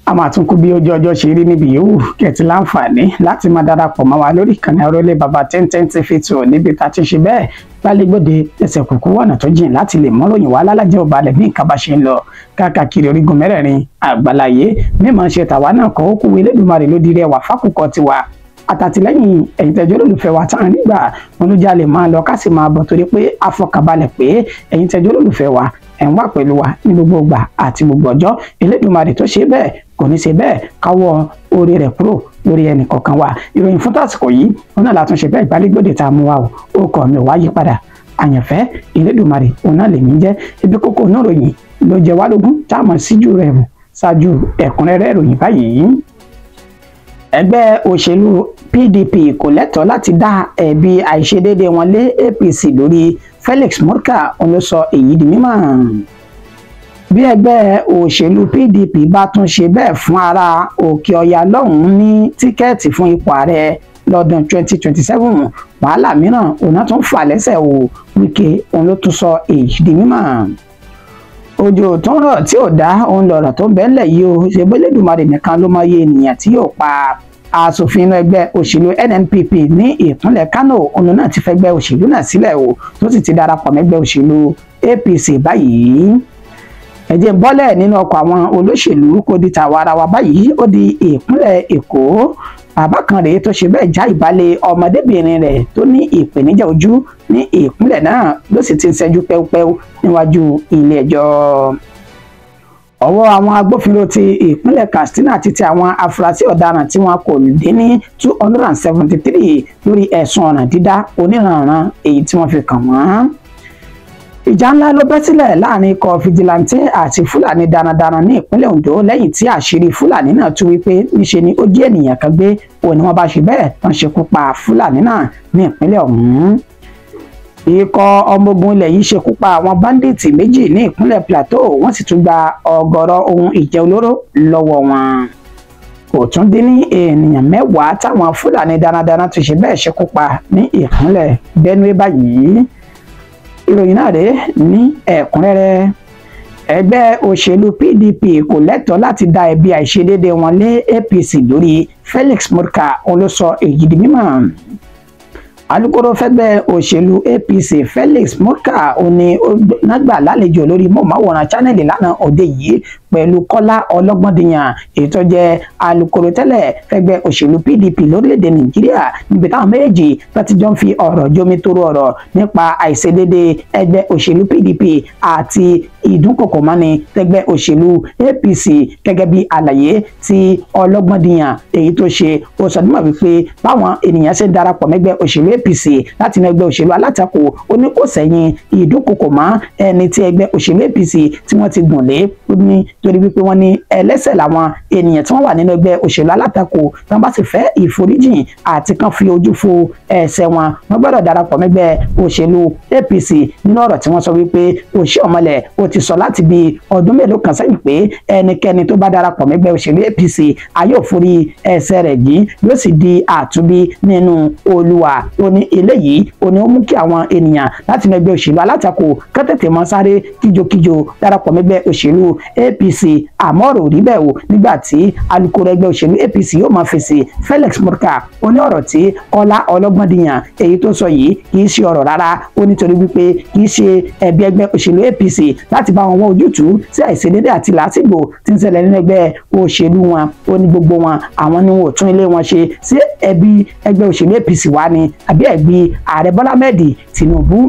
a máa tún kú bí ojú ọjọ́ ṣe rí níbi yòówù kẹ̀tì láǹfààní láti máa darapọ̀ mọ́ wa lórí ìkànnì Arólé Baba 1010 TV2 níbi tá a ti ṣe bẹ́ẹ̀ gbálégbòde ẹsẹ̀ kùkú wọ̀nà tó jìn láti lè mọ́ròyìn wá lálàjẹ́ òbalẹ̀ bí nǹkan bá ṣe ń lọ káàkiri orígun mẹ́rẹ̀ẹ̀rin àgbáláyé mímọ̀ ṣe tàwa náà kọ́ ó kúwé Elédùmarè ló di rẹ̀ wà fákùkọ tiwa àtàtìlẹ́yìn ẹ̀yin tẹ́jọ́ olólùfẹ́ wa tán nígbà wọn ló jalè máa lọ ká sì máa bọ̀ torí pé afọkànbalẹ̀ pé ẹ̀yin tẹ́jọ́ olólùfẹ́ wa ẹ̀ ń wà pẹ̀lú wa ní gbogbo ìgbà àti gbogbo ọjọ́ Elédùmarè tó ṣe bẹ́ẹ̀ kò ní ṣe bẹ́ẹ̀ káwọ́ orí rẹ̀ kúrò lórí ẹnì kọ̀ọ̀kan wa ìròyìn fún tàsìkò yìí wọn náà látúnṣe bẹ́ẹ̀ ìgbàlégbòde tá a mú wa ó kọ̀ mi ò wá yí padà àyànfẹ́ Elédùmarè òun náà lèmi jẹ́ ibi kókó náà ròyìn ló jẹ wá lógún tá a mọ̀ síjú rẹ̀ ṣáájú ẹ̀kúnrẹ́rẹ́ ìròyìn báyìí. Ẹgbẹ́ òṣèlú PDP kò lẹ́tọ̀ọ́ láti dá ẹ̀bi àìṣedéédé wọn lé APC lórí Felix Morka òun ló sọ èyí di mímọ̀. Bí ẹgbẹ́ òṣèlú PDP bá tún ṣe bẹ́ẹ̀ fún ará Òkè Ọya lọ́hùn-ún ní tíkẹ́ẹ̀tì fún ipò ààrẹ lọ́dún 2027 wàhálà mìíràn òun tún fà lẹ́sẹ̀ o Wike òun ló tún sọ èyí di mímọ̀. Òjò tó ń rọ̀ tí ò dá òun lọ̀rọ̀ tó ń bẹ́ńlẹ̀ yìí o ṣe bó Elédùmarè nìkan ló mọ iye ènìyàn tí yóò pa aṣòfin inú ẹgbẹ́ òṣèlú NNPP ní ìpínlẹ̀ Kano òun náà ti fẹ́gbẹ́ òṣèlú náà sílẹ̀ o tó sì ti darapọ̀ mẹ́gbẹ́ òṣèlú APC báyìí. Ẹ jẹ́ bọ́lẹ̀ nínú ọkọ̀ àwọn olóṣèlú kò di tàwa ara wa báyìí ó di ìpínlẹ̀ Èkó bàbá kan rèé tó ṣe bẹ́ẹ̀ já ìbálẹ̀ ọmọdébìnrin rẹ̀ tó ní ìpèníjà ojú ní ìpínlẹ̀ náà ló sì ti ń ṣẹ́jú pẹ́upẹ́u níwájú ilé ẹjọ́. Ọwọ́ àwọn agbófinró ti ìpínlẹ̀ Katsina ti tẹ àwọn afurasí ọ̀daràn tí wọn kò dín ní 273 lórí ẹ̀sùn ọ̀ràn dídá oníranran èyí tí wọ́n fi kàn wọ́n. Ìjà ńlá ló bẹ́ sílẹ̀ láàrin ikọ̀ fìjìláńtì àti Fúlàní darandaran ní ìpínlẹ̀ Ondo lẹ́yìn tí àṣírí Fúlàní náà tú wípé níṣe ni ó jí ènìyàn kan gbé òun ni wọ́n bá ṣe bẹ́ẹ̀ tán ṣekú pa Fúlàní náà ní ìpínlẹ̀ ọ̀hún. Ikọ̀ ọmọ ogun ilẹ̀ yìí ṣekú pa àwọn báńdíìtì méjì ní ìpínlẹ̀ Plateau wọ́n sì tún gba ọ̀gọ̀rọ̀ ohun ìjà olóró lọ́wọ́ wọn. Kò tún dín ní ènìyàn 10 táwọn Fúlàní darandaran ti ṣe bẹ́ẹ̀ ṣekú pa ní ìpínlẹ̀ Benue báyìí. Ìròyìn náà rèé ní ẹ̀kúnrẹ́rẹ́. Ẹgbẹ́ òṣèlú PDP kò lẹ́tọ̀ọ́ láti dá ẹ̀bi àìṣedéédé wọn lé APC lórí Felix Morka òun ló sọ èyí di mímọ̀. Alukoro fẹ́gbẹ́ òṣèlú APC Felix Morka òun ni ó nágbà lálejò lórí mọ̀máwòrán channel lánàá òde yìí pẹ̀lú Kọ́lá Ọlọ́gbọ́ndìyàn èyí tó jẹ́ alukoro tẹ́lẹ̀ fẹ́gbẹ́ òṣèlú PDP lórílẹ̀‐èdè Nàìjíríà níbi táwọn méjèèjì láti jọ ń fi ọ̀rọ̀ jomitoro ọ̀rọ̀ nípa àìṣedéédé ẹgbẹ́ òṣèlú PDP àti ìdúnkòkòmọ́ni tẹ́gbẹ́ òṣèlú APC gẹ́gẹ́ bí àlàyé tí Ọlọ́gbọ́ndìyàn èyí tó ṣe ó sọ nímọ̀ wípé báwọn ènìyàn ṣe darapọ̀ mẹ́gbẹ́ òṣèlú APC láti inú ẹgbẹ́ òṣèlú alátakò ó ní kò sẹ́yìn ìdúnkòkòmọ́ ẹni tí ẹgbẹ́ òṣèlú APC tí wọ́n ti gùn lé ní torí wípé wọ́n ní ẹlẹ́ṣẹ̀ làwọn ènìyàn tí wọ́n wà nínú ẹgbẹ́ òṣèlú alátakò tí wọ́n bá sì fẹ́ ìforíjìn àti kan fi ojú fo ẹ̀ṣẹ̀ wọn wọ́n gbọ́dọ̀ darapọ̀ mẹ́gbẹ́ òṣèlú APC nínú ọ̀rọ̀ tí wọ́n sọ wípé òṣì ọ̀mọ̀lẹ̀ ó ti sọ láti bí ọdún mélòó kan sẹ́yìn pé ẹnikẹ́ni tó bá darapọ̀ mẹ́gbẹ́ òṣèlú APC a yóò forí ẹ̀ṣẹ̀ rẹ̀ jìn yóò sì di àtúnbí nínú Olúwa ó ní eléyìí ó ní ó mú kí àwọn ènìyàn láti inú ẹgbẹ́ òṣèlú alátakò kẹ́tẹ̀tẹ̀ mọ́ sáré kíjokíjo darapọ̀ mẹ́gbẹ́ òṣèlú APC àmọ́ ọ̀rọ̀ rí bẹ́ẹ̀ o nígbà tí alukoro ẹgbẹ́ òṣèlú APC yóò máa fèsì Felix Morka ó ní ọ̀rọ̀ tí Kọ́lá Ọlọ́gbọ́ndìyàn èyí tó sọ yìí kì í ṣe ọ̀rọ̀ rárá ó nítorí wípé kì í ṣe ẹ̀bi ẹgbẹ́ òṣèlú APC láti bá wọn wá ojútùú sí àìṣedéédé àti làásìgbò tí ń ṣẹlẹ̀ nínú ẹgbẹ́ òṣèlú wọn ó ní gbogbo wọn àwọn ni wọn ò tún ilé wọn ṣe sí ẹ̀bi ẹgbẹ́ òṣèlú APC wá ni àbí ẹ̀bi ààrẹ Bọ́lá Ahmed Tinubu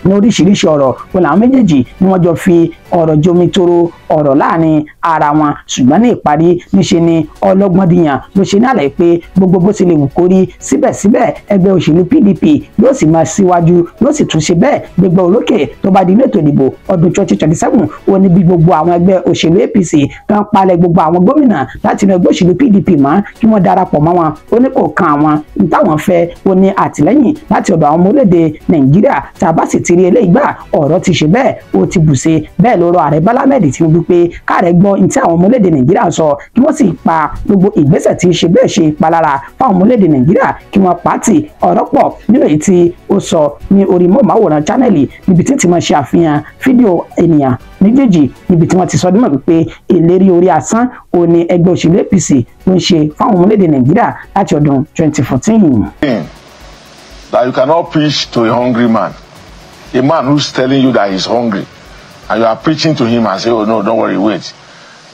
ní oríṣiríṣi ọ̀rọ̀ wọn làwọn méjèèjì ni wọ́n jọ fi ọ̀rọ̀ jomitoro ọ̀rọ̀ láàrin ara wọn ṣùgbọ́n ní ìparí níṣe ni Ọlọ́gbọ́ndìyàn ló ṣe ní àlàyé pé gbogbo bó ti lè wù kó rí síbẹ̀síbẹ̀ ẹgbẹ́ òṣèlú PDP yóò sì máa síwájú yóò sì tún ṣe bẹ́ẹ̀ gbégbá olókè tó bá di ètò ìdìbò ọdún 2027 ó ní bí gbogbo àwọn ẹgbẹ́ òṣèlú APC kan palẹ̀ gbogbo àwọn gómìnà láti inú ẹgbẹ́ òṣèlú PDP mọ́ kí wọ́n darapọ̀ mọ́ wọn ó ní kò kan àwọn táwọn fẹ́ ó ní àtìlẹ́yìn láti ọ̀dọ̀ àwọn ọmọ orílẹ̀-èdè Nàìjíríà tá a bá sì ti rí eléyìí gbà ọ̀rọ̀ ti ṣe bẹ́ẹ̀ ó ti bùṣe bẹ́ẹ̀ ló rọ ààrẹ Bọ́lá Ahmed Tinubu wípé káàrẹ̀ gbọ́ ní tí àwọn ọmọ orílẹ̀-èdè Nàìjíríà sọ kí wọ́n sì pa gbogbo ìgbésẹ̀ tí ṣe bẹ́ẹ̀ ṣe ìpalára fáwọn ọmọ orílẹ̀-èdè Nàìjíríà kí wọ́n pàtì ọ̀rọ̀ pọ̀ nínú èyí tí ó sọ ní orí móhùnmáwòrán channel níbi tí wọ́n ṣe àfihàn fídíò ènìyàn méjèèjì níbi tí wọ́n ti sọ dímọ̀ wípé ìlérí orí asán òní ẹgbẹ́ òṣèlú APC ló ń ṣe fáwọn ọmọ orílẹ̀-èdè Nàìjíríà láti ọdún 2014. That you cannot preach to a hungry man, a man who's telling you that he's hungry, and you are preaching to him and say, oh no, don't worry, wait.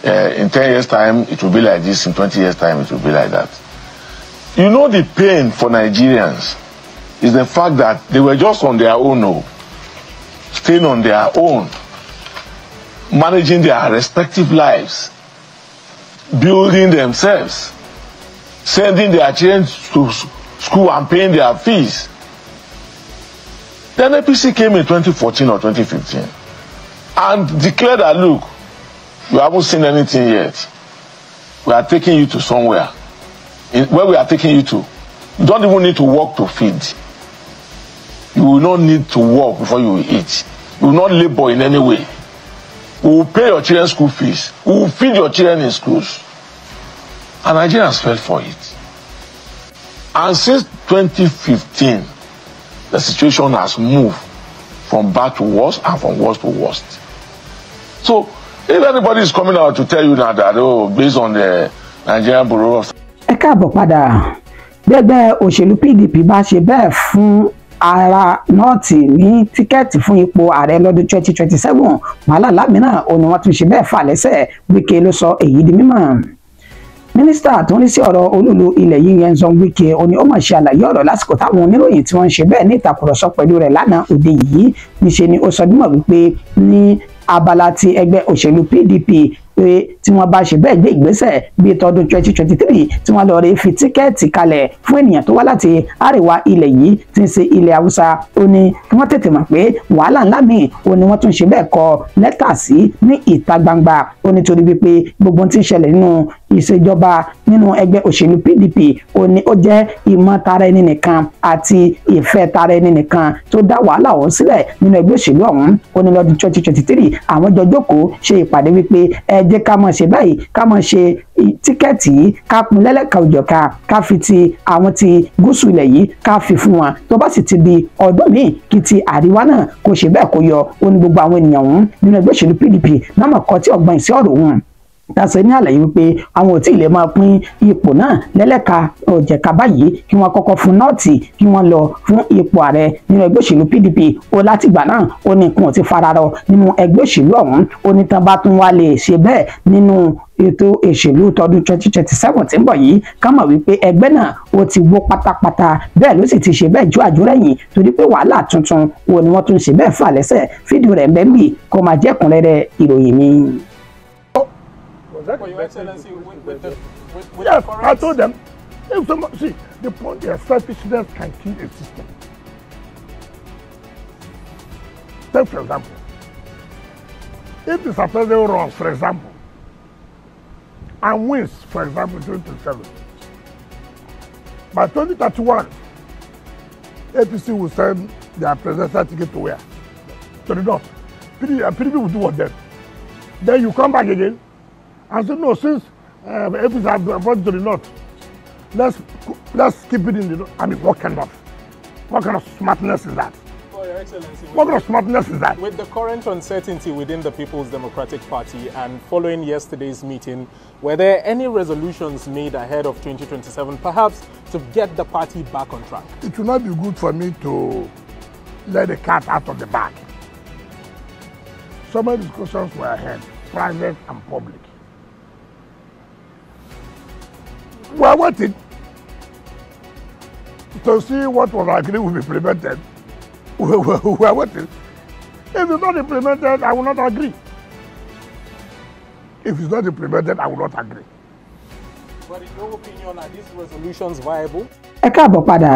In 10 years' time, it will be like this. In 20 years' time, it will be like that. You know the pain for Nigerians is the fact that they were just on their own, staying on their own, managing their respective lives, building themselves, sending their children to school and paying their fees. Then APC came in 2014 or 2015 and declared that, look, you haven't seen anything yet. We are taking you to somewhere. Where we are taking you to, you don't even need to work to feed. You will not need to work before you will eat. You will not labor in any way. We will pay your children's school fees. We will feed your children in schools. And Nigerians fell for it. And since 2015, the situation has moved from bad to worse and from worse to worst. So, if anybody is coming out to tell you now that, oh, based on the Nigerian Bureau of... Ẹ káàbọ̀ padà. Gbẹgbẹ́ òṣèlú PDP bá ṣe bẹ́ẹ̀ fún ara nọ́ọ̀tì ní tíkẹ́ẹ̀tì fún ipò ààrẹ lọ́dún 2027 wàhálà lámìíràn òní wọ́n tún ṣe bẹ́ẹ̀ fà lẹ́sẹ̀ Wike ló sọ èyí di mímọ̀. Mínísítà tó ń rí sí ọ̀rọ̀ olúlu ilẹ̀ yìí Nyesom Wike òní ó máa ṣe àlàyé ọ̀rọ̀ lásìkò táwọn oníròyìn tí wọ́n ń ṣe bẹ́ẹ̀ ní ìtàkùrọ̀sọ pẹ̀lú rẹ̀ lánàá òde yìí níṣe ni ó sọ dímọ̀ wípé ní abala ti ẹgbẹ́ òṣèlú PDP pé tí wọ́n bá ṣe bẹ́ẹ̀ gbé ìgbésẹ̀ bíi tọdún 2023 tí wọ́n lọ rí fi tíkẹ́ẹ̀tì kalẹ̀ fún ènìyàn tó wá láti àríwá ilẹ̀ yìí tí ń ṣe ilẹ̀ Haúsá ó ní kí wọ́n tètè mọ̀ pé wàhálà ńlá míì ó ní wọ́n tún ṣe bẹ́ẹ̀ kọ lẹ́tà sí ní ìta gbangba ó nítorí wípé gbogbo tí ń ṣẹlẹ̀ nínú ìṣèjọba nínú ẹgbẹ́ òṣèlú PDP ó ní ó jẹ́ ìmọ̀ tara ẹni nìkan àti ìfẹ́ tara ẹni nìkan tó dá wàhálà ọ̀hún sílẹ̀ nínú ẹgbẹ́ òṣèlú ọ̀hún ó ní lọ́dún 2023 àwọn jọ jókòó ṣe ìpàdé wípé jẹ́ ká máa ṣe báyìí ká máa ṣe tíkẹ́ẹ̀tì yìí ká pín lẹ́lẹ́ka òjọ̀ka ká fi ti àwọn ti gúúsù ilẹ̀ yìí ká fi fún wọn tó bá sì ti di ọdún míì kí ti àríwá náà kó ṣe bẹ́ẹ̀ kó yọ ó ní gbogbo àwọn ènìyàn ọ̀hún nínú ẹgbẹ́ òṣèlú PDP náà mọ̀ kọ́ tí ọgbọ́n ìsí ọ̀rọ̀ òun tàṣẹ ní àlàyé wípé àwọn ò tí ì lè máa pín ipò náà lẹ́lẹ́ka òjẹ̀ka báyìí kí wọ́n kọ́kọ́ fún nọ́ọ̀tì kí wọ́n lọ fún ipò ààrẹ nínú ẹgbẹ́ òṣèlú PDP ó látìgbà náà ó ní nǹkan ò ti fararọ nínú ẹgbẹ́ òṣèlú ọ̀hún ó ní tán bá tún wá lè ṣe bẹ́ẹ̀ nínú ètò òṣèlú tọdún 2027 tí ń bọ̀ yìí ká mọ̀ wípé ẹgbẹ́ náà ó ti wó pátápátá bẹ́ẹ̀ ló sì ti ṣe bẹ́ẹ̀ ju àjórẹ̀yìn torí pé wàhálà tuntun wo ni wọ́n tún ṣe bẹ́ẹ̀ fà lẹ́sẹ̀ fídíò rẹ̀ bẹ́ẹ̀ kó máa jẹ́kùnrẹ́rẹ́ ìròyìn mi. For Your Excellency, with yes, I told them, if someone, see, the point is selfishness can kill a system. Take, for example, if the president runs, for example, and wins, for example, 2027, by 2031, APC will send their presidential ticket to where? To the north. PDP will do what then? Then you come back again, and say, no, since APC have voted to the north, let's keep it in the north. I mean, what kind of smartness is that? For Your Excellency, what kind of smartness is that? With the current uncertainty within the People's Democratic Party and following yesterday's meeting, were there any resolutions made ahead of 2027, perhaps to get the party back on track? It will not be good for me to let the cat out of the bag. So many discussions were ahead, private and public. We are waiting to see what was agreed will be implemented. We are waiting. If it's not implemented, I will not agree. If it's not implemented, I will not agree. But in your opinion, are these resolutions viable? Ẹ káàbọ̀ padà.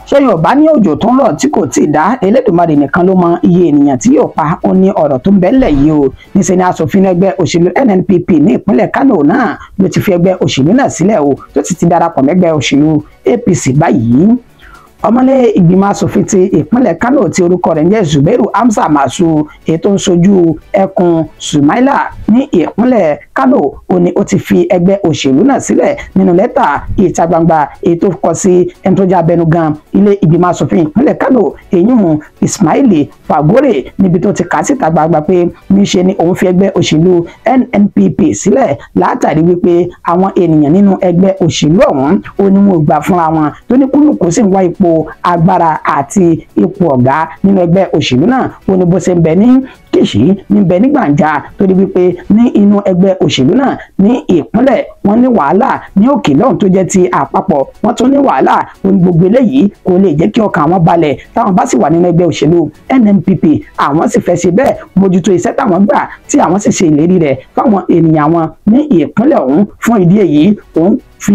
Ṣẹ́yìn ọ̀bá ní òjò tó ń rọ̀ tí kò tíì dá Elédùmarè nìkan ló mọ iye ènìyàn tí yóò pa ó ní ọ̀rọ̀ tó ń bẹ́lẹ̀ yìí o. Níṣẹ́ ni aṣòfin ẹgbẹ́ òṣèlú NNPP ní ìpínlẹ̀ Kánò náà ló ti fi ẹgbẹ́ òṣèlú náà sílẹ̀ o tó sì ti darapọ̀ mẹ́gbẹ́ òṣèlú APC báyìí. ọmọlé ìgbìmọ̀ asòfin ti ìpínlẹ̀ Kano tí orúkọ rẹ̀ ń jẹ́ Zubairu Hamza Masu ètò ń sojú ẹkùn Sumaila ní ìpínlẹ̀ Kano ó ní ó ti fi ẹgbẹ́ òṣèlú náà sílẹ̀ nínú lẹ́tà ìta gbangba ètò kọ sí ẹni tó jẹ́ abẹnugan ilé ìgbìmọ̀ asòfin ìpínlẹ̀ Kano èyún Ismaili Fagore níbi tó ti kà síta gbangba pé níṣe ni òun fi ẹgbẹ́ òṣèlú NNPP sílẹ̀ látàrí wípé àwọn ènìyàn nínú ẹgbẹ́ òṣèlú ọ̀hún ó ní wọn gbà fúnra wọn tó ní kúlùkù sì ń wá ipò agbára àti ipò ọ̀gá nínú ẹgbẹ́ òṣèlú náà ó ní bó ṣe ń bẹ ní Kìṣí níbẹ̀ ní Gbàǹjà torí wípé ní inú ẹgbẹ́ òṣèlú náà ní ìpínlẹ̀ wọn ní wàhálà ní òkè lọ́hùn tó jẹ́ ti àpapọ̀ wọn tún ní wàhálà ohun gbogbo eléyìí kò lè jẹ́ kí ọkàn àwọn balẹ̀ táwọn bá sì wà nínú ẹgbẹ́ òṣèlú NNPP àwọn sì fẹ́ ṣe bẹ́ẹ̀ mójútó iṣẹ́ táwọn gbà tí àwọn sì ṣe ìlérí rẹ̀ fáwọn ènìyàn wọn ní ìpínlẹ̀ ọ̀hún fún ìdí èyí òun fi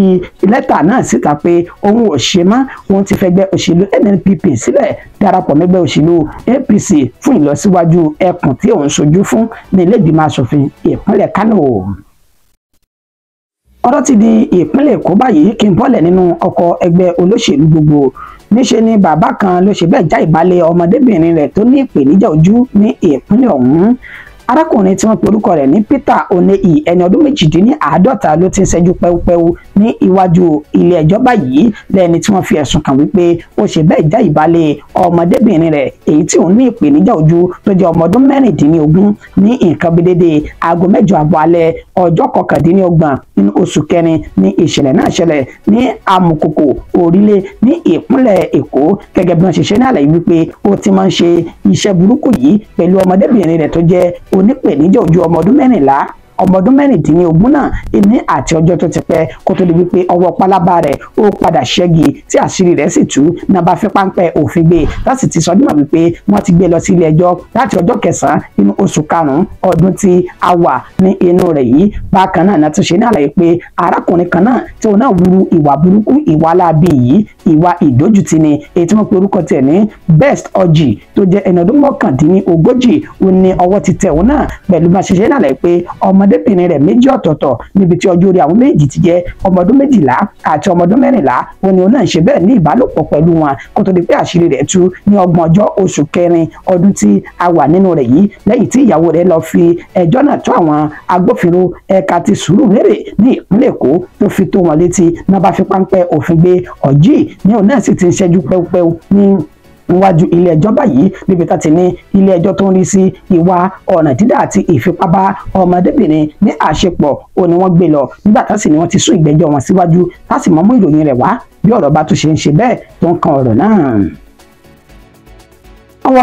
lẹ́tà náà síta pé òun ò ṣe mọ́ òun ti fẹ́ gbẹ́ òṣèlú NNPP sílẹ̀ darapọ̀ mẹ́gbẹ́ òṣèlú APC fún ìlọsíwájú ẹkùn tí òun ṣojú fún ní ilé ìgbìmọ̀ asòfin ìpínlẹ̀ Kano. ọ̀rọ̀ ti di ìpínlẹ̀ Èkó báyìí kí n bọ́lẹ̀ nínú ọkọ̀ ẹgbẹ́ olóṣèlú gbogbo níṣe ni bàbá kan ló ṣe bẹ́ẹ̀ já ìbálẹ̀ ọmọdébìnrin rẹ̀ tó ní ìpèníjà ojú ní ìpínlẹ̀ ọ̀hún. arákùnrin tí wọ́n pe orúkọ rẹ̀ ní Peter Oneyi ẹni ọdún 52 ló ti ń ṣẹ́jú pẹ́wúpẹ́wú ní iwájú ilé ẹjọ́ báyìí lẹ́ni tí wọ́n fi ẹ̀sùn kàn wípé ó ṣe bẹ́ẹ̀ já ìbálẹ̀ ọmọdébìnrin rẹ̀ èyí tí òun ní ìpèníjà ojú tó jẹ́ ọmọ ọdún 16 ní nǹkan bí dédé aago 8:30 alẹ́ ọjọ́ 29 nínú oṣù kẹrin ní ìṣẹ̀lẹ̀ náà ṣẹlẹ̀ ní Amukoko Orílẹ̀ ní ìpínlẹ̀ Èkó gẹ́gẹ́ bí wọ́n ṣe ṣe ní àlàyé wípé ó ti máa ń ṣe iṣẹ́ burúkú yìí pẹ̀lú ọmọdébìnrin rẹ̀ tó jẹ́ onípèníjà ojú ọmọ ọdún 16 náà ní àti ọjọ́ tó ti pẹ́ kó tó di wípé ọwọ́ pálábá rẹ̀ ó padà ṣẹ́gi tí àṣírí rẹ̀ sì tú náà bá fi páńpẹ́ òfin gbé láti ti sọ nímọ̀ wípé wọ́n ti gbé lọ sí ilé ẹjọ́ láti ọjọ́ 9 nínú oṣù karùn-ún ọdún tí a wà ní inú rẹ̀ yìí. bákan náà náà tún ṣe ní àlàyé pé arákùnrin kan náà tí òun náà wúru ìwà burúkú ìwà láabi yìí ìwà ìdójútì ni èyí tí wọ́n pe orúkọ tiẹ̀ ní Best Orji tó jẹ́ ẹni ọdún 39 ó ní ọwọ́ ti tẹ̀ òun náà pẹ̀lú bá ṣe ṣe ní àlàyé pé ọmọdébìnrin rẹ̀ méjì ọ̀tọ̀ọ̀tọ̀ níbi tí ọjọ́ orí àwọn méjì ti jẹ́ ọmọ ọdún 12 àti ọmọ ọdún 14 ó ní òun náà ń ṣe bẹ́ẹ̀ ní ìbálòpọ̀ pẹ̀lú wọn kó tó di pé àṣírí rẹ̀ tú ní 30 oṣù kẹrin ọdún tí a wà nínú rẹ̀ yìí lẹ́yìn tí ìyàwó rẹ̀ lọ fi ẹjọ́ náà tó àwọn agbófinró ẹ̀ka ti Sùúrùlérè ní ìpínlẹ̀ Èkó tó fi tó wọn létí náà bá fi páńpẹ́ òfin gbé Orji ní òun náà sì ti ń ṣẹ́jú pẹ́upẹ́u ní níwájú ilé ẹjọ́ báyìí níbi tá ti ní ilé ẹjọ́ tó ń rí sí ìwà ọ̀nà dídá àti ìfipábá ọmọdébìnrin ní àṣepọ̀ ó ní wọ́n gbé lọ nígbà tá sì ni wọ́n ti sún ìgbẹ́jọ́ wọn síwájú tá sì mọ́ mú ìròyìn rẹ̀ wá bí ọ̀rọ̀ bá tún ṣe ń ṣe bẹ́ẹ̀ tó ń kan ọ̀rọ̀ náà.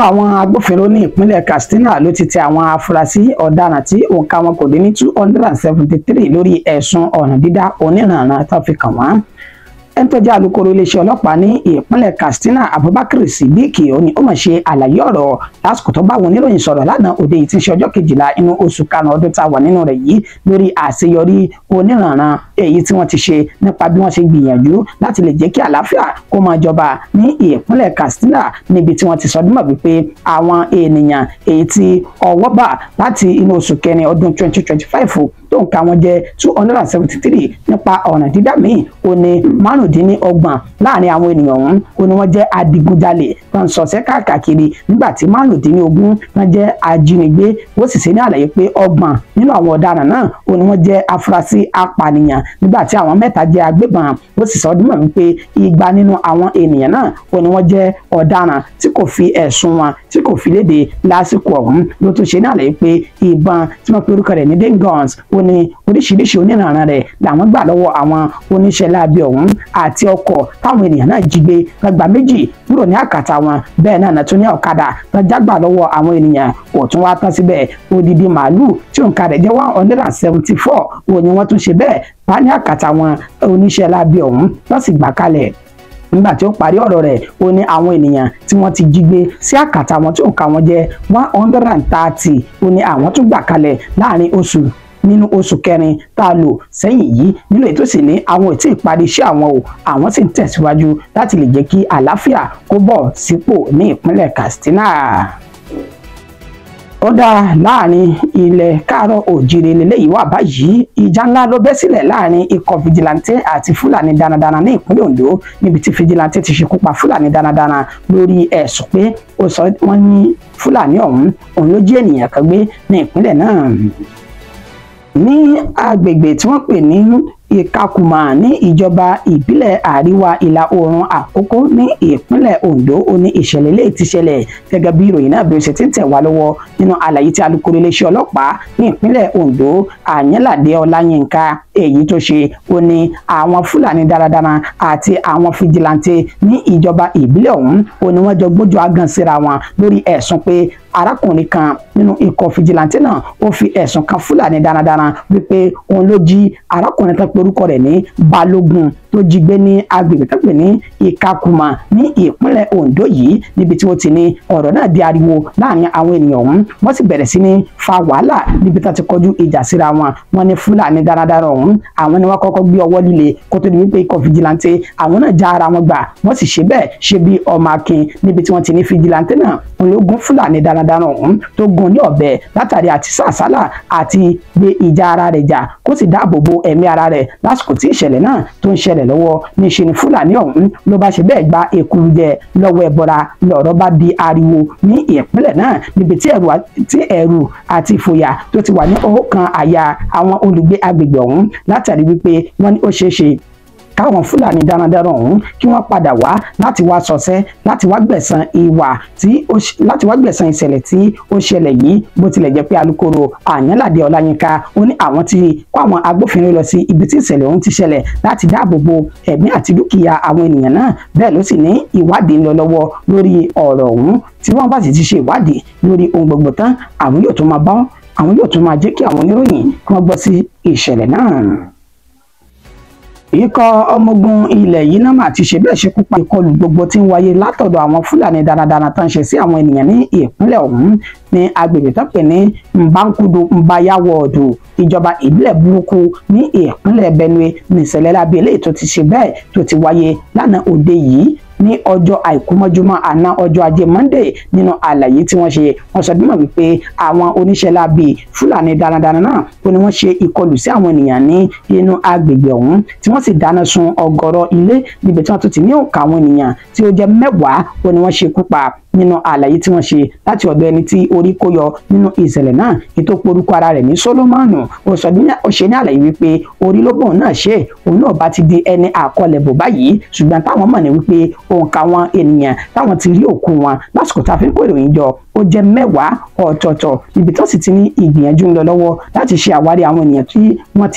àwọn agbófinró ní ìpínlẹ̀ Katsina ló ti tẹ àwọn afurasí ọ̀daràn tí òǹkà wọn kò dé ní 273 lórí ẹ̀sùn ọ̀nà dídá oníranran tó fi kàn wọ́n. ẹni tó jẹ́ alukoro iléeṣẹ́ ọlọ́pàá ní ìpínlẹ̀ Katsina Abubakar Siddiq òní ó mọ̀ ṣe àlàyé ọ̀rọ̀ lásìkò tó bá àwọn oníròyìn sọ̀rọ̀ lánàá òde yìí tí ń ṣe ọjọ́ 12 inú oṣù karùn-ún ọdún tá a wà nínú rẹ̀ yìí lórí àṣeyọrí oníranran èyí tí wọ́n ti ṣe nípa bí wọ́n ṣe gbìyànjú láti lè jẹ́ kí àlàáfíà kó máa jọba ní ìpínlẹ̀ Katsina níbi tí wọ́n ti sọ dímọ̀ wípé àwọn ènìyàn èyí tí ọwọ́ bà láti inú oṣù kẹrin ọdún 2025 tó ń ka wọn jẹ́ 273 nípa ọ̀nà dídá míì ó ní 25 láàrin àwọn ènìyàn ọ̀hún ó ní wọ́n jẹ́ adigunjalè tó ń ṣọṣẹ́ káàkiri nígbà tí 15 wọ́n jẹ́ ajínigbé ó sì ṣe ní àlàyé pé 30 nínú àwọn ọ̀daràn náà ó ní wọ́n jẹ́ afurasí apànìyàn nígbà tí àwọn 3 jẹ́ agbébọn ó sì sọ ọdún mọ̀ wípé 2 nínú àwọn ènìyàn náà ó ní wọ́n jẹ́ ọ̀daràn tí kò fi ẹ̀sùn wọn tí kò fi léde lásìkò ọ̀hún ló tún ṣe ní àlàyé pé ìbọn tí wọ́n pe orúkọ rẹ̀ ní dengons ó ní oríṣiríṣi oníranran rẹ̀ làwọn gbà lọ́wọ́ àwọn oníṣẹ́ láabi ọ̀hún àti ọkọ̀ táwọn ènìyàn náà jí gbé gbàgbà méjì kúrò ní àkàtà wọn bẹ́ẹ̀ náà tún ní ọ̀kadà tó jágbà lọ́wọ́ àwọn ènìyàn kò tún wá tán síbẹ̀ odidi màálù tí òǹkà rẹ̀ jẹ́ 174 ó ní wọ́n tún ṣe bẹ́ẹ̀ bá ní àkàtà wọn oníṣẹ́ láabi ọ̀hún tó sì gbà kalẹ̀ nígbà tí ó parí ọ̀rọ̀ rẹ̀ ó ní àwọn ènìyàn tí wọ́n ti jí gbé sí àkàtà wọn tí òǹkà wọn jẹ́ 130 ó ní àwọn tún gbà kalẹ̀ láàrin nínú oṣù kẹrin tá a lò sẹ́yìn yìí nílò ètò sì ní àwọn ò tí ì parí iṣẹ́ àwọn sì ń tẹ̀síwájú láti lè jẹ́ kí àlàáfíà kó bọ̀ sípò ní ìpínlẹ̀ Katsina. ó dá láàrin ilẹ̀ káàárọ̀ òjìrè lélẹ́yìí wà báyìí ìjà ńlá ló bẹ́ sílẹ̀ láàrin ikọ̀ fìjìláńtẹ́ àti fúlàní darandaran ní ìpínlẹ̀ Ondo níbi tí fìjìláńtẹ́ ti ṣekú pa fúlàní darandaran lórí ẹ̀sùn pé ó sọ wọ́n ní fúlàní òun ló jí ènìyàn kan gbé ní ìpínlẹ̀ náà. Ní agbègbè tí wọ́n pè ní Ìkakùmà ní ìjọba ìbílẹ̀ àríwá ìlà oòrùn Àkókó ní ìpínlẹ̀ Ondo ó ní ìṣẹ̀lẹ̀ lè ti ṣẹlẹ̀ gẹ́gẹ́ bí ìròyìn náà bí ó ṣe ti ń tẹ̀ wá lọ́wọ́ nínú àlàyé tí alukoro iléeṣẹ́ ọlọ́pàá ní ìpínlẹ̀ Ondo Àyànládé Ọláyínká èyí tó ṣe ó ní àwọn Fúlàní darandaran àti àwọn fìjìláńtẹ́ ní ìjọba ìbílẹ̀ ọ̀hún ó ní wọ́n jọ gbójú àgàn síra wọn lórí ẹ̀sùn pé arákùnrin kan nínú ikọ̀ fìjìláńtẹ́ náà ó fi ẹ̀sùn kan Fúlàní darandaran wípé òun ló jí arákùnrin kan pé orúkọ rẹ̀ ní Balógun tó jí gbé ní agbègbè tó pè ní Ìkakùmà ní ìpínlẹ̀ Ondo yìí níbi tí ó ti ní ọ̀rọ̀ náà di ariwo láàrin àwọn ènìyàn ọ̀hún wọ́n sì bẹ̀rẹ̀ sí ní fa wàhálà níbi tó ti kọjú ìjà síra wọn wọ́n ní Fúlàní darandaran ọ̀hún àwọn ni wọ́n kọ́kọ́ gbé ọwọ́ líle kó tó di wípé ikọ̀ fìjìláńtẹ́ àwọn náà já ara wọn gbà wọ́n sì ṣe bẹ́ẹ̀ ṣe bí ọmọ akin níbi tí wọ́n ti ní fìjìláńtẹ́ náà ológun Fúlàní darandaran ọ̀hún tó gún ní ọ̀bẹ látàrí àti sàsálà àti gbé ìjà ara rẹ̀ jà kó sì dáàbò bo ẹ̀mí ara rẹ̀ lásìkò tí ìṣẹ̀lẹ̀ náà tó ń ṣẹlẹ̀ lọ́wọ́ níṣe ni Fúlàní ọ̀hún ló bá ṣe bẹ́ẹ̀ gba èkuru jẹ lọ́wọ́ ẹbọra lọ̀rọ̀ bá di ariwo ní ìpínlẹ̀ náà níbi tí ẹ̀rù àti ìfòyà tó ti wà ní ọkàn àyà àwọn olùgbé agbègbè ọ̀hún látàrí wípé wọ́n ní ó ṣeé ṣe káwọn Fúlàní darandaran ọ̀hún kí wọ́n padà wá láti wá ṣọṣẹ́ láti wá gbẹ̀san ìṣẹ̀lẹ̀ tí ó ṣẹlẹ̀ yìí bó tilẹ̀ jẹ́ pé alukoro Àyànládé Ọláyínká ó ní àwọn ti kó àwọn agbófinró lọ sí ibi tí ìṣẹ̀lẹ̀ ọ̀hún ti ṣẹlẹ̀ láti dáàbò bo ẹ̀mí àti dúkìá àwọn ènìyàn náà bẹ́ẹ̀ ló sì ní ìwádìí ń lọ lọ́wọ́ lórí ọ̀rọ̀ ọ̀hún tí wọ́n bá sì ti ṣe ìwádìí lórí ohun gbogbo tán àwọn yóò tún máa jẹ́ kí àwọn oníròyìn kí wọ́n gbọ́ sí ìṣẹ̀lẹ̀ náà. Ikọ̀ ọmọ ogun ilẹ̀ yìí náà mà ti ṣe bẹ́ẹ̀ ṣekú pa ìkọlù gbogbo tí ń wáyé látọ̀dọ̀ àwọn Fúlàní darandaran tó ń ṣe sí àwọn ènìyàn ní ìpínlẹ̀ ọ̀hún ní agbègbè tó pè ní Mbankudu Mbayawọ̀dù ìjọba ìbílẹ̀ burúkú ní ìpínlẹ̀ Benue nìṣẹ̀lẹ̀ lábẹ́ eléyìí tó ti ṣe bẹ́ẹ̀ tó ti wáyé lánàá òde yìí ní ọjọ́ àìkú mọ́júmọ́ àná ọjọ́ ajé Monday nínú àlàyé tí wọ́n ṣe wọ́n sọ bí mọ̀ wípé àwọn oníṣẹ́ láabi Fúlàní darandaran náà ó ní wọ́n ṣe ìkọlù sí àwọn ènìyàn ní inú agbègbè ọ̀hún tí wọ́n sì dáná sun ọ̀gọ̀rọ̀ ilé níbi tí wọ́n tún ti ní òǹkà àwọn ènìyàn tí ó jẹ́ 10 ó ní wọ́n ṣekú pa nínú àlàyé tí wọ́n ṣe láti ọ̀dọ̀ ẹni tí orí kó yọ nínú ìṣẹ̀lẹ̀ náà ètò porúkọ ara rẹ̀ ní Solomoni ó ṣe ní àlàyé wípé orí ló bóun náà ṣe òun náà bá ti di ẹni àkọlẹ̀bò báyìí ṣùgbọ́n táwọn mọ̀ ní wípé òǹkà wọn ènìyàn táwọn ti rí òkú wọn lásìkò tá a fi ń kó ìròyìn jọ ó jẹ́ 10 ọ̀tọ̀ọ̀tọ̀ níbi tó sì ti ní ìgbìyànjú ń lọ lọ́wọ́ láti ṣe àwárí àwọn ènìyàn tí wọ́n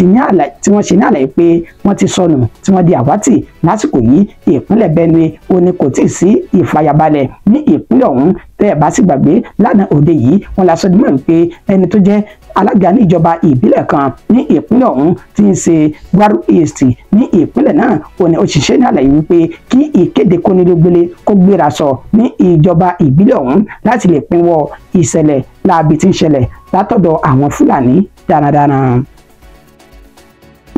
ṣe ní àlàyé pé wọ́n ti sọnù tí wọ́n di àwátì lásìkò yìí ìpínlẹ̀ Benue ó ní kò tí ì sí ìfàyàbalẹ̀ ní ìpínlẹ̀ ọ̀hún tẹ́ ẹ̀ bá sì gbàgbé lánàá òde yìí wọ́n la sọ dímọ̀ wípé ẹni tó jẹ́ alága ní ìjọba ìbílẹ̀ kan ní ìpínlẹ̀ ọ̀hún tí ń ṣe Gwaru East ní ìpínlẹ̀ náà ó ní òṣìṣẹ́ ní àlàyé wípé kí ìkéde kónílógbélé kó gbéra sọ ní ìjọba ìbílẹ̀ ọ̀hún láti lè pinwọ́ ìṣẹ̀lẹ̀ láabi tí ń ṣẹlẹ̀ látọ̀dọ̀ àwọn Fúlàní darandaran.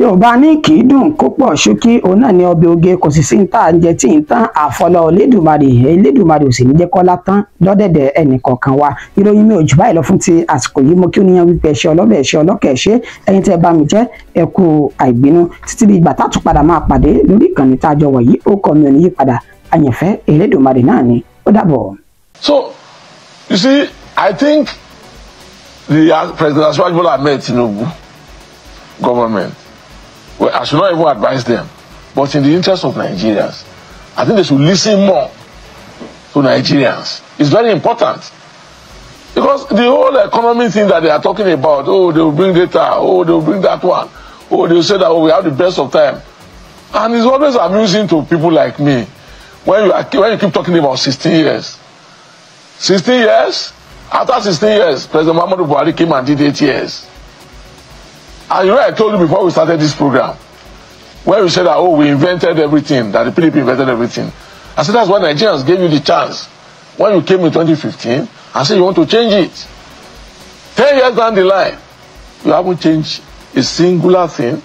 Yorùbá ní kì í dùn kó pọ̀ ṣókí òun náà ní ọbẹ̀ oge kò sì sí ń tà ń jẹ tí ń tán àfọlọ́ Elédùmarè ò sì ní jẹ́ kọ́lá tán lọ́dẹ̀dẹ̀ ẹnìkọ̀ọ̀kan wa ìròyìn mi ò jù báyìí lọ fún ti àsìkò yìí mo kí oníyan wípé ẹṣẹ́ ọlọ́bẹ̀ ẹṣẹ́ ọlọ́kẹ̀ ẹṣẹ́ ẹ̀yin tẹ́ bá mi jẹ́ ẹ kú àìbínú títí di ìgbà tátù padà máa pàdé lórí ìkànnì tá a jọ wọ̀ yìí ó kọ́ mi ò ní yí padà àyànfẹ́ Elédùmarè náà ni ó dàbọ̀. So you see, I think the President Asiwaju Bola Ahmed Tinubu government, well, I should not even advise them, but in the interest of Nigerians, I think they should listen more to Nigerians. It's very important. Because the whole economy thing that they are talking about, oh, they will bring data, oh, they will bring that one, oh, they will say that, oh, we have the best of time. And it's always amusing to people like me when you keep talking about 16 years. 16 years? After 16 years, President Muhammadu Buhari came and did 8 years. And you know, I told you before we started this program, when we said that, oh, we invented everything, that the PDP invented everything. I said, that's why Nigerians gave you the chance. When you came in 2015, I said, you want to change it. 10 years down the line, you haven't changed a singular thing.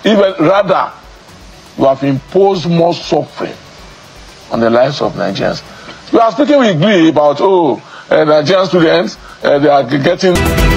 Even rather, you have imposed more suffering on the lives of Nigerians. You are speaking with glee about, oh, Nigerian students, they are getting...